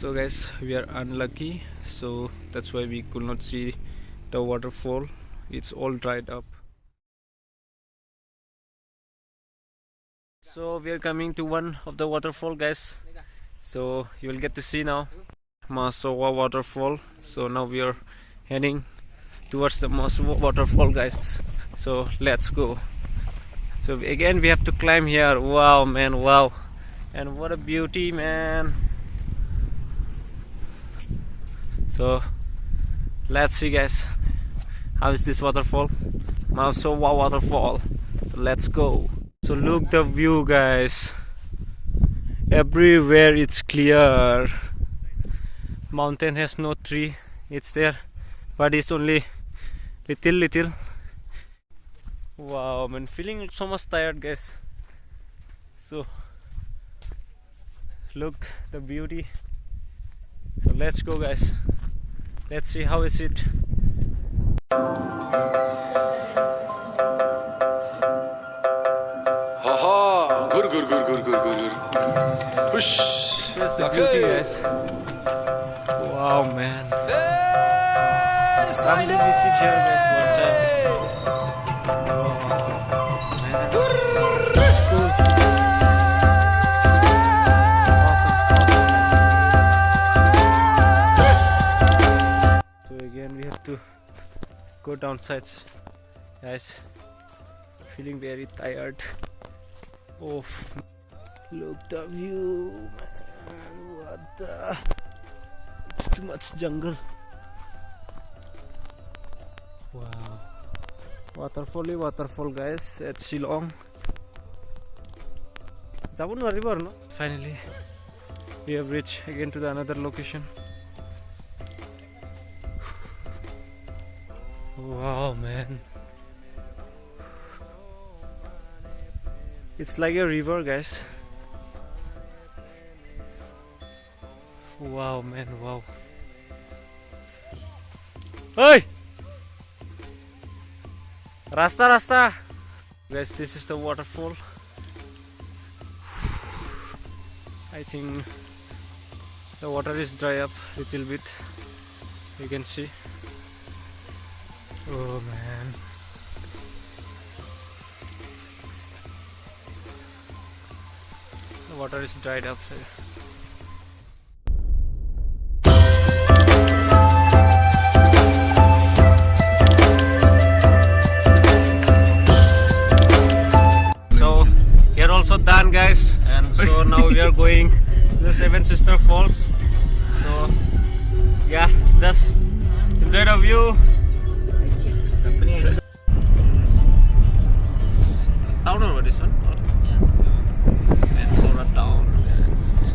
So guys, we are unlucky, so that's why we could not see the waterfall. It's all dried up. So we are coming to one of the waterfall, guys. So you will get to see now MAW-SW-WA Waterfall. So now we are heading towards the MAW-SW-WA Waterfall, guys. So let's go. So again we have to climb here. Wow man, wow, and what a beauty, man. So let's see, guys, how is this waterfall? MAW-SW-WA Waterfall. So let's go. So look the view, guys. Everywhere it's clear. Mountain has no tree. It's there, but it's only little. Wow, I'm feeling so much tired, guys. So look the beauty. So let's go, guys. Let's see how is it. Haha, good. Push. Here's the beauty, guys. Wow, man. Come to visit here, guys, one time. Wow, man. It's cool. Awesome. So again we have to go downside, guys. Feeling very tired. Oh, look the view, man. What the? It's too much jungle. Wow. Waterfall, guys, at Shillong. No? Finally, we have reached again to the another location. Wow, man. It's like a river, guys. Wow, man, wow. Hey! Rasta! Guys, this is the waterfall. I think the water is dry up a little bit. You can see. Oh, man. The water is dried up. So here also done, guys, and so now we are going to the Seven Sister Falls. So yeah, just enjoy the view. Town or what is one? And Sora town, guys.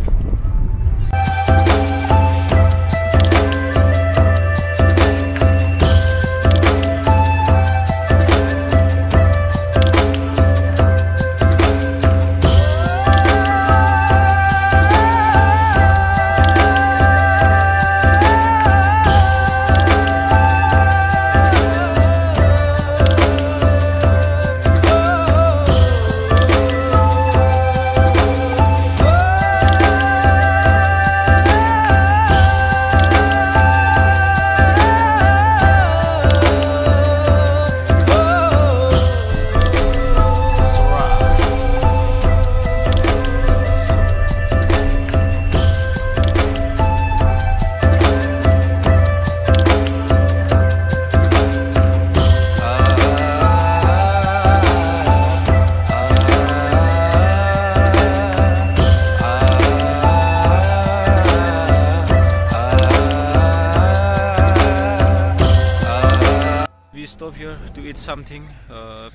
Stop here to eat something.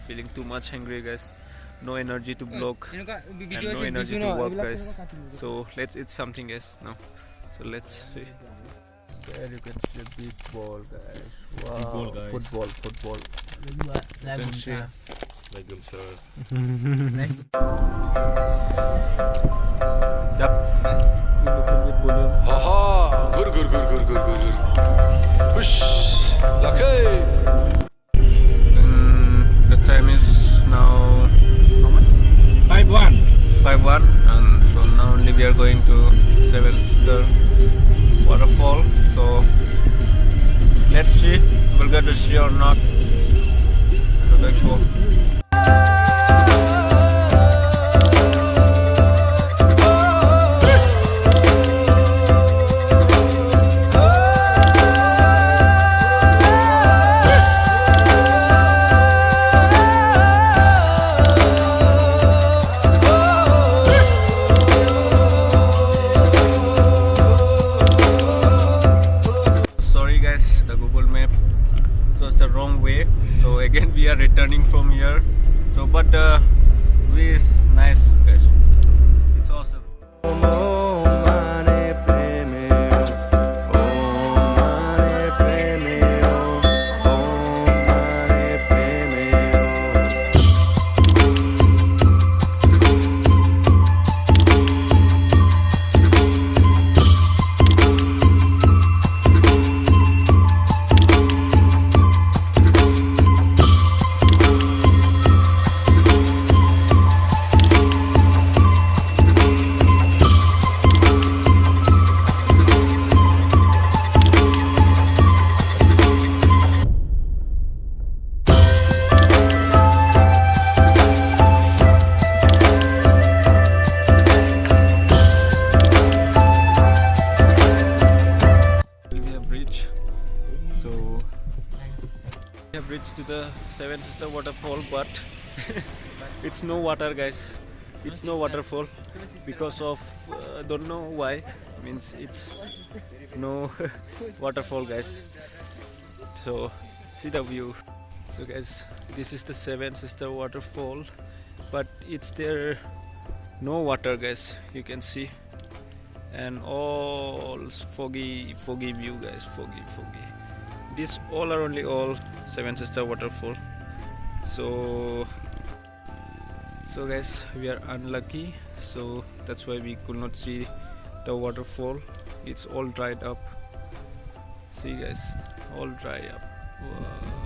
Feeling too much hungry, guys. No energy to vlog and no energy to walk, guys. So let's eat something, guys, now. So let's see. There you can see a big ball, guys. Wow, football. Yep. Haha, good. Push. Okay. The time is now how much? 5-1. 5-1, and so now only we are going to 7th let's see we'll get to see or not. So let's go. So again we are returning from here, so but the view is nice guys, it's awesome. We have reached to the Seven Sister Waterfall, but it's no water guys, it's no waterfall because of don't know why, means it's no waterfall guys. So see the view. So guys, this is the Seven Sister Waterfall, but it's there no water guys, you can see, and all foggy view guys, foggy. These all are only all Seven Sister Waterfall. So guys, we are unlucky, so that's why we could not see the waterfall. It's all dried up. See guys, all dry up. Wow.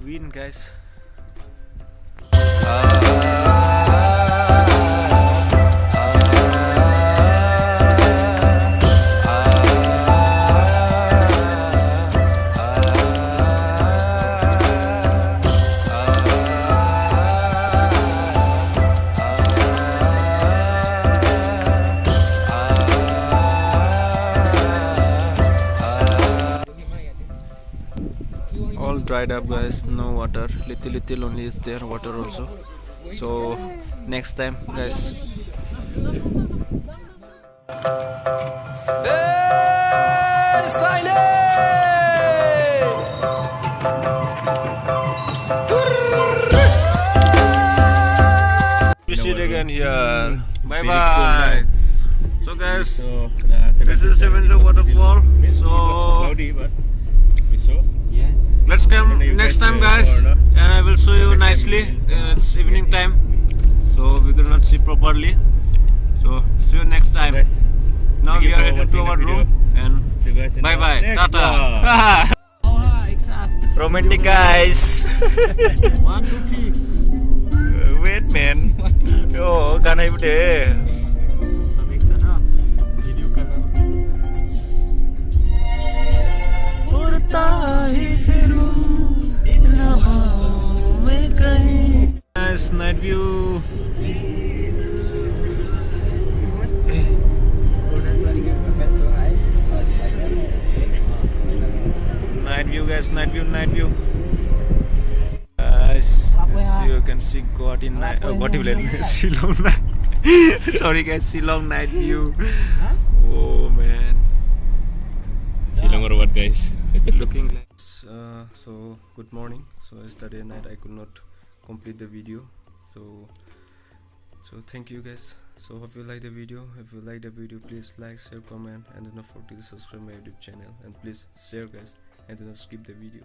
Wind guys. All dried up guys, no water, little only is there water also. So next time guys. We see it again here. Bye bye. So guys, this is Seven Sister Waterfall. So let's come next time guys, and I will show you nicely. It's evening time, so we could not see properly. So see you next time. Now we are heading to our room, and bye bye, tata. Romantic guys. 1, 2, 3. Wait man. Oh, can I be there? Nice night view. Night view guys, night view. You can see God in night. Shillong night. Sorry guys, Shillong night view. Oh man. Shillong or what guys? Looking like so good morning. So yesterday night I could not complete the video, so thank you guys. So hope you like the video. If you like the video, please like, share, comment, and do not forget to subscribe my YouTube channel, and please share guys, and do not skip the video.